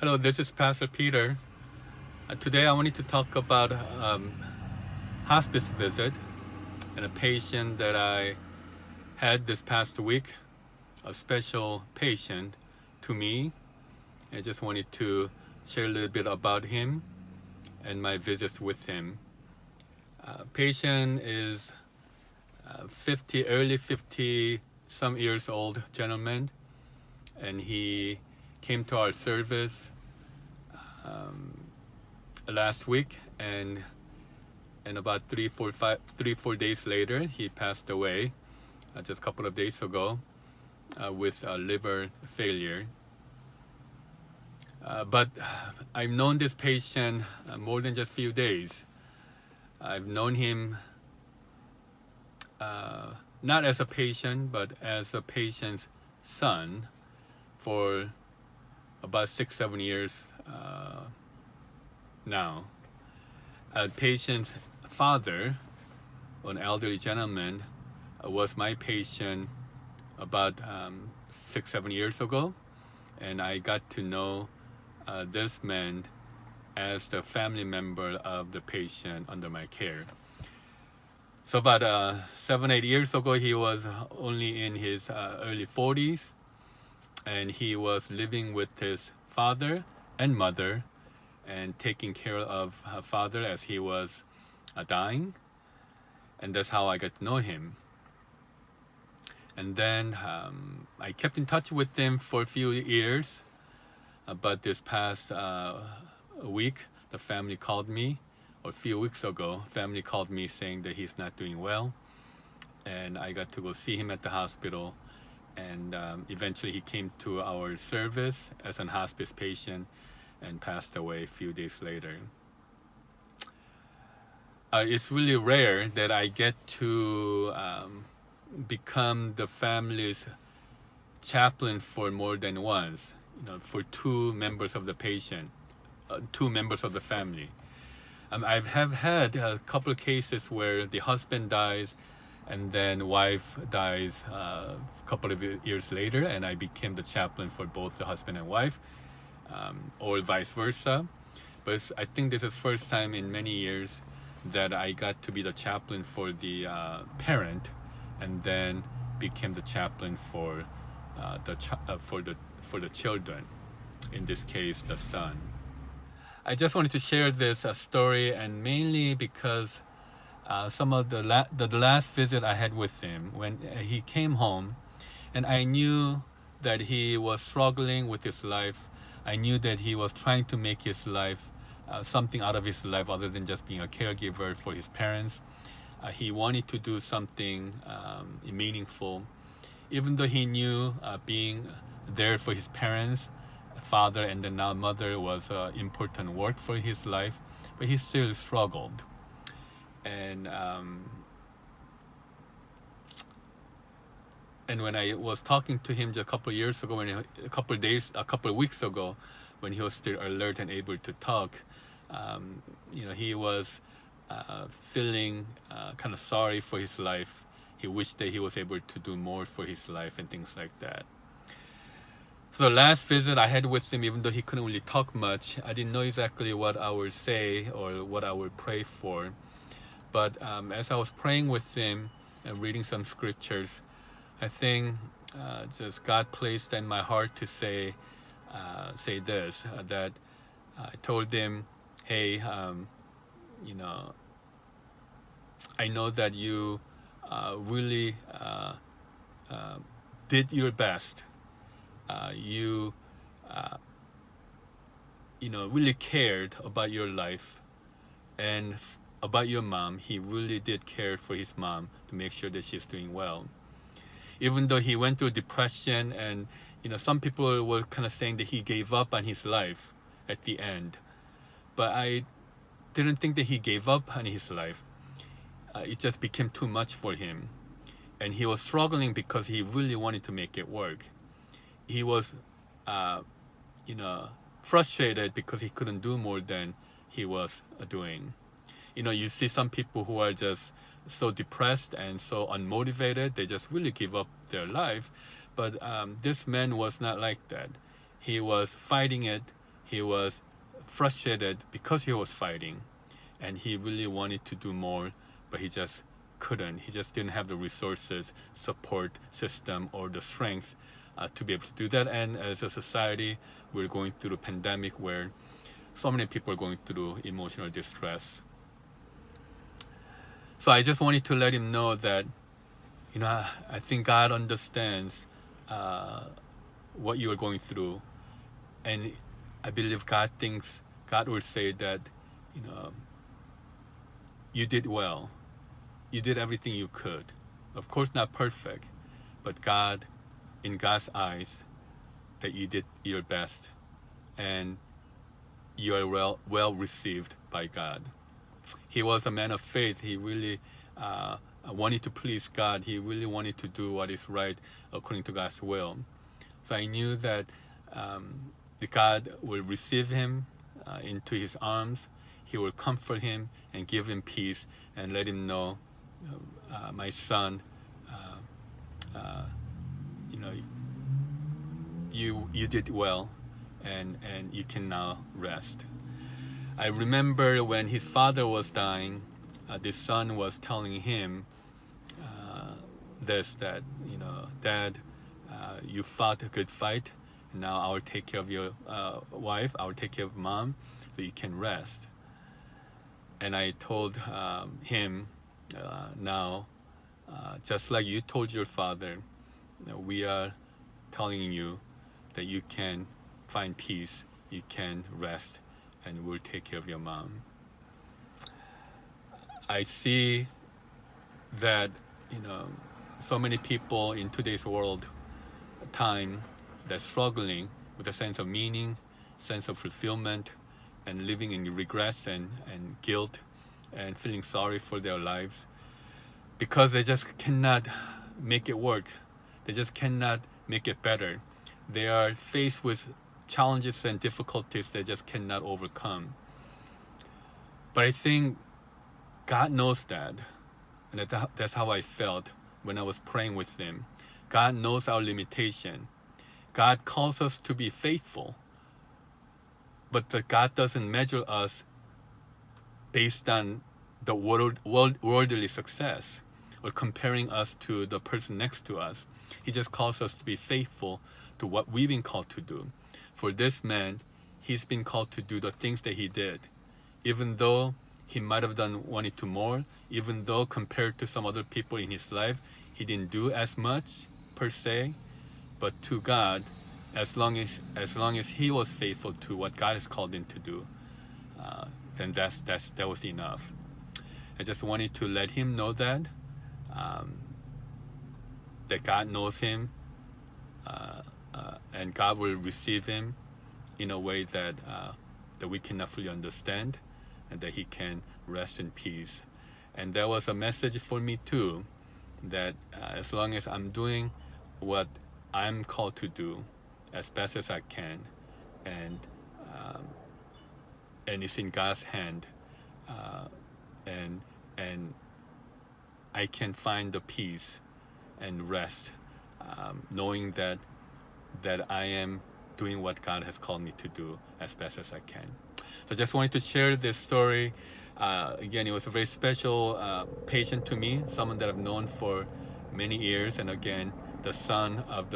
Hello, this is Pastor Peter. Today I wanted to talk about hospice visit and a patient that I had this past week, a special patient to me. I just wanted to share a little bit about him and my visits with him. Patient is early 50 some years old gentleman, and he came to our service last week, and about 3-4 days later he passed away just a couple of days ago with liver failure. But I've known this patient more than just a few days. I've known him not as a patient, but as a patient's son for about 6-7 years now. A patient's father, an elderly gentleman, was my patient about 6-7 years ago, and I got to know this man as the family member of the patient under my care. So about 7-8 years ago, he was only in his early 40s, and he was living with his father and mother and taking care of her father as he was dying. And that's how I got to know him. And then I kept in touch with him for a few years. But this past week, the family called me, or a few weeks ago, family called me saying that he's not doing well. And I got to go see him at the hospital. And eventually he came to our service as an hospice patient and passed away a few days later. It's really rare that I get to become the family's chaplain for more than once, for two members of the patient, two members of the family. I have had a couple of cases where the husband dies and then wife dies a couple of years later, and I became the chaplain for both the husband and wife, or vice versa. But I think this is the first time in many years that I got to be the chaplain for the parent, and then became the chaplain for the children. In this case, the son. I just wanted to share this story, and mainly because some of the last visit I had with him, when he came home, and I knew that he was struggling with his life. I knew that he was trying to make his life something out of his life other than just being a caregiver for his parents. He wanted to do something meaningful, even though he knew being there for his parents, father and then now mother, was important work for his life, but he still struggled. And when I was talking to him just a couple of years ago, a couple of weeks ago, when he was still alert and able to talk, he was feeling kind of sorry for his life. He wished that he was able to do more for his life and things like that. So the last visit I had with him, even though he couldn't really talk much, I didn't know exactly what I would say or what I would pray for. But as I was praying with him and reading some scriptures, I think just God placed in my heart to say this, that I told him, hey, I know that you really did your best. You really cared about your life and about your mom. He really did care for his mom to make sure that she's doing well. Even though he went through depression, and some people were kind of saying that he gave up on his life at the end, but I didn't think that he gave up on his life. It just became too much for him, and he was struggling because he really wanted to make it work. He was frustrated because he couldn't do more than he was doing. You see some people who are just so depressed and so unmotivated, they just really give up their life. But this man was not like that. He was fighting it. he was frustrated because he was fighting, and he really wanted to do more, but he just couldn't. He just didn't have the resources, support system, or the strength to be able to do that. And as a society, we're going through a pandemic where so many people are going through emotional distress. So I just wanted to let him know that, I think God understands what you are going through, and I believe God will say that, you did well. You did everything you could. Of course, not perfect, but in God's eyes, that you did your best, and you are well received by God. He was a man of faith. He really wanted to please God. He really wanted to do what is right according to God's will. So I knew that God will receive him into his arms. He will comfort him and give him peace and let him know, my son, you did well, and you can now rest. I remember when his father was dying, the son was telling him that Dad, you fought a good fight. Now I will take care of your wife. I will take care of Mom, so you can rest. And I told him, now, just like you told your father, we are telling you that you can find peace, you can rest, and we'll take care of your mom. I see that, so many people in today's world time that's struggling with a sense of meaning, sense of fulfillment, and living in regrets and guilt and feeling sorry for their lives because they just cannot make it work. They just cannot make it better. They are faced with challenges and difficulties they just cannot overcome. But I think God knows that, and that's how I felt when I was praying with him. God knows our limitation. God calls us to be faithful, but God doesn't measure us based on the worldly success or comparing us to the person next to us. He just calls us to be faithful to what we've been called to do. For this man, he's been called to do the things that he did, even though he might have wanted to more, even though compared to some other people in his life, he didn't do as much per se, but to God, as long as he was faithful to what God has called him to do, then that was enough. I just wanted to let him know that God knows him, and God will receive him in a way that we cannot fully understand, and that he can rest in peace. And that was a message for me too, that as long as I'm doing what I'm called to do as best as I can, and it's in God's hand, and I can find the peace and rest, knowing that I am doing what God has called me to do as best as I can. So I just wanted to share this story. Again, it was a very special patient to me, someone that I've known for many years, and again, the son of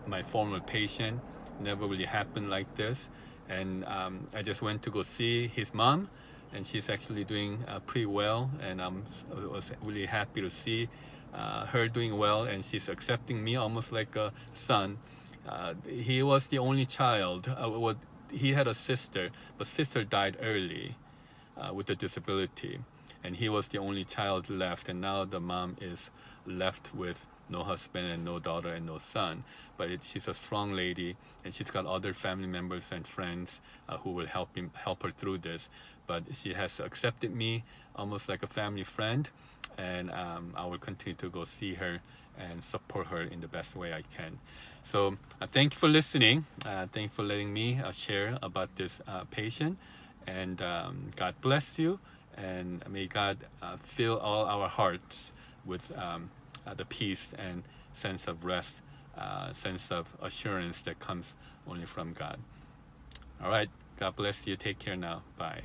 my former patient. Never really happened like this. And I just went to go see his mom, and she's actually doing pretty well, and I was really happy to see her doing well, and she's accepting me almost like a son. He was the only child. He had a sister, but sister died early with a disability, and he was the only child left, and now the mom is left with no husband and no daughter and no son. But she's a strong lady, and she's got other family members and friends who will help her through this. But she has accepted me almost like a family friend, and I will continue to go see her and support her in the best way I can. So thank you for listening. Thank you for letting me share about this patient. And God bless you, and may God fill all our hearts with the peace and sense of rest, sense of assurance that comes only from God. All right. God bless you. Take care now. Bye.